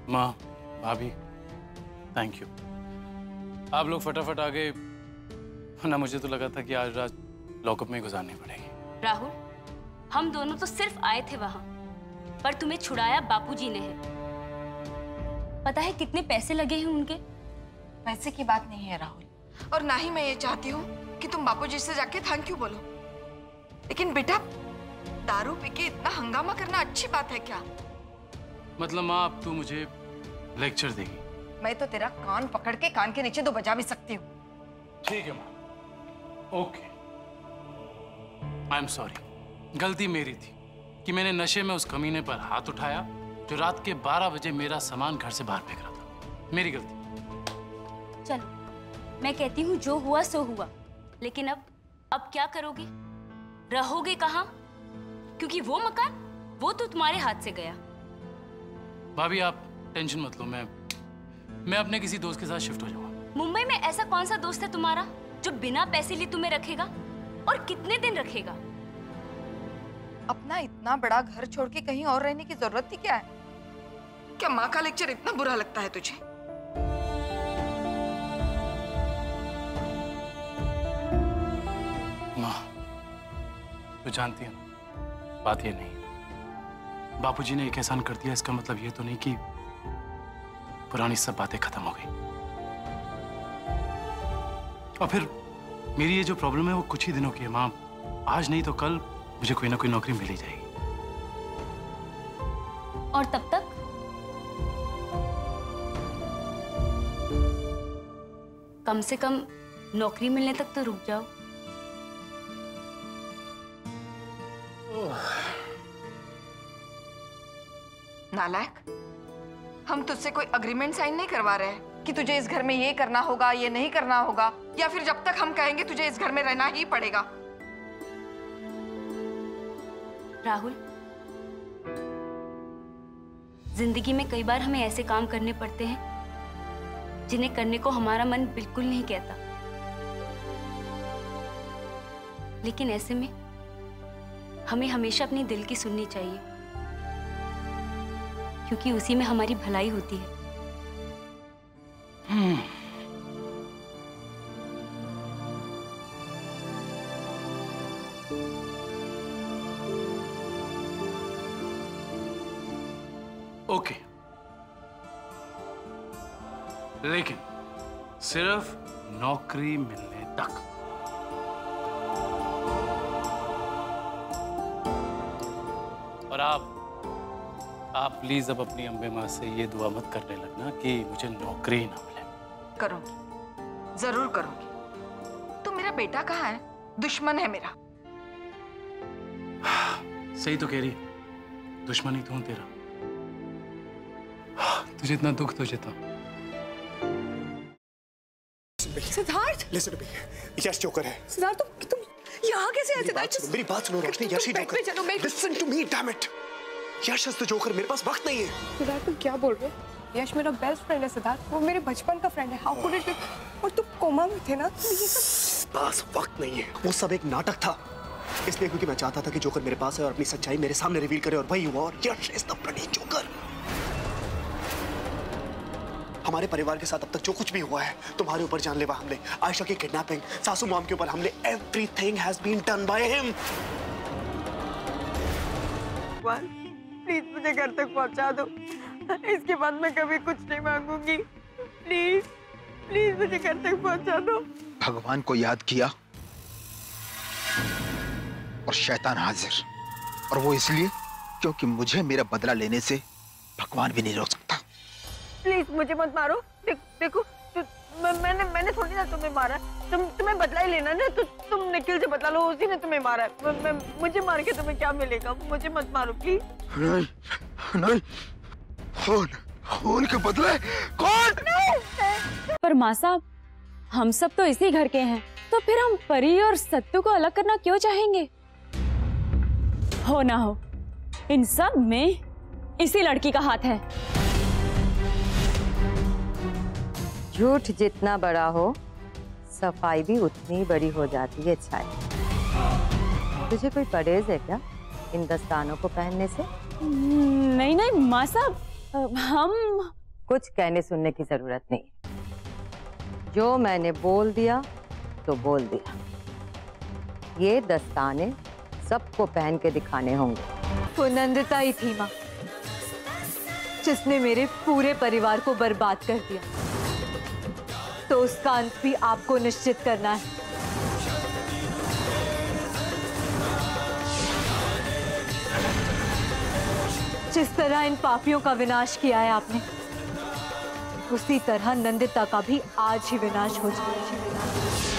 माँ, भाभी, thank you. आप लोग फटाफट आ गए, वरना मुझे तो लगा था कि आज रात लॉकअप में गुजारनी पड़ेगी। राहुल, हम दोनों तो सिर्फ आए थे वहां, पर तुम्हें छुड़ाया बापूजी ने है। पता है कितने पैसे लगे हैं उनके? पैसे की बात नहीं है राहुल, और ना ही मैं ये चाहती हूँ कि तुम बापूजी से जाके थैंक यू बोलो। लेकिन बेटा, दारू पी के इतना हंगामा करना अच्छी बात है क्या? मतलब माँ, अब तू मुझे लेक्चर देगी? मैं तो तेरा कान पकड़ के कान के नीचे 2 बजा भी सकती हूँ। ठीक है माँ, ओके। आई एम सॉरी, गलती मेरी थी कि मैंने नशे में उस कमीने पर हाथ उठाया जो रात के 12 बजे मेरा सामान घर से बाहर फेंक रहा था। मेरी गलती। चलो, मैं कहती हूँ जो हुआ सो हुआ, लेकिन अब क्या करोगे? रहोगे कहाँ? क्योंकि वो मकान, वो तो तुम्हारे हाथ से गया। भाभी आप टेंशन मत लो, मैं अपने किसी दोस्त के साथ शिफ्ट हो जाऊंगा। मुंबई में ऐसा कौन सा दोस्त है तुम्हारा जो बिना पैसे लिए तुम्हें रखेगा? और कितने दिन रखेगा? अपना इतना बड़ा घर छोड़ के कहीं और रहने की जरूरत थी क्या है? क्या माँ का लेक्चर इतना बुरा लगता है तुझे? माँ, तू जानती है ना, बात ये नहीं है। बापूजी ने एक एहसान कर दिया, इसका मतलब ये तो नहीं कि पुरानी सब बातें खत्म हो गई। और फिर मेरी ये जो प्रॉब्लम है वो कुछ ही दिनों की है माँ। आज नहीं तो कल मुझे कोई ना कोई नौकरी मिल ही जाएगी। और तब तक कम से कम नौकरी मिलने तक तो रुक जाओ। नालायक, हम तुझसे कोई अग्रीमेंट साइन नहीं करवा रहे हैं कि तुझे इस घर में ये करना होगा, ये नहीं करना होगा, या फिर जब तक हम कहेंगे तुझे इस घर में रहना ही पड़ेगा। राहुल, जिंदगी में कई बार हमें ऐसे काम करने पड़ते हैं जिन्हें करने को हमारा मन बिल्कुल नहीं कहता, लेकिन ऐसे में हमें हमेशा अपनी दिल की सुननी चाहिए, क्योंकि उसी में हमारी भलाई होती है। ओके, लेकिन सिर्फ नौकरी मिलने तक। और आप प्लीज अब अपनी अम्बे माँ से ये दुआ मत करने लगना कि मुझे नौकरी ही ना मिले। करूंगी, जरूर करूंगी। तू मेरा बेटा कहाँ है? दुश्मन है मेरा। सही तो कह रही, दुश्मन ही तो हूं तेरा। तुझे इतना दुख तुझे था। Siddharth, listen to me, Yash joker है। सिद्धार्थ, तुम यहाँ कैसे आए? सिद्धार्थ, मेरी बात सुनो रोशनी, यश ही joker. Listen to me, damn it, Yash is the joker. मेरे पास वक्त नहीं है। सिद्धार्थ, तुम क्या बोल रहे हो? यश मेरा बेस्ट फ्रेंड है सिद्धार्थ, वो मेरे बचपन का फ्रेंड है। How could it be? और तुम कोमा में थे ना? ये सब पास वक्त नहीं है, वो सब एक नाटक था। इसलिए क्योंकि मैं चाहता था कि जोकर मेरे पास है और अपनी सच्चाई मेरे सामने रिवील करे, और वही हुआ। और यश इज द ब्लडी जोकर। हमारे परिवार के साथ अब तक जो कुछ भी हुआ है, तुम्हारे ऊपर जानलेवा हमले, आयशा की किडनैपिंग, सासू मॉम के ऊपर हमले, everything has been done by him. Please मुझे घर तक पहुंचा दो, इसके बाद मैं कभी कुछ नहीं मांगूंगी। प्लीज प्लीज मुझे घर तक पहुंचा दो। भगवान को याद किया और शैतान हाजिर, और वो इसलिए क्योंकि मुझे मेरा बदला लेने से भगवान भी नहीं रोक सकता। प्लीज मुझे मत मारो। देखो मैंने थोड़ी ना तुम्हें मारा, तुम्हें बदला ही लेना ना, तो तुम निखिल से बदला लो, उसी ने तुम्हें मारा है। मुझे मार के तुम्हें क्या मिलेगा? मुझे मत मारो प्लीज। नहीं नहीं, खून के बदले कौन? पर माँ साहब, हम सब तो इसी घर के हैं, तो फिर हम परी और सत्तू को अलग करना क्यों चाहेंगे? हो ना हो, इन सब में इसी लड़की का हाथ है। झूठ जितना बड़ा हो, सफाई भी उतनी बड़ी हो जाती है। छाया, तुझे कोई परहेज है क्या इन दस्तानों को पहनने से? नहीं नहीं माँ साहब, हम कुछ कहने सुनने की जरूरत नहीं। जो मैंने बोल दिया तो बोल दिया। ये दस्ताने सबको पहन के दिखाने होंगे। वो नंदिता ही थी माँ, जिसने मेरे पूरे परिवार को बर्बाद कर दिया, तो उसका अंत भी आपको निश्चित करना है। जिस तरह इन पापियों का विनाश किया है आपने, उसी तरह नंदिता का भी आज ही विनाश हो जाए।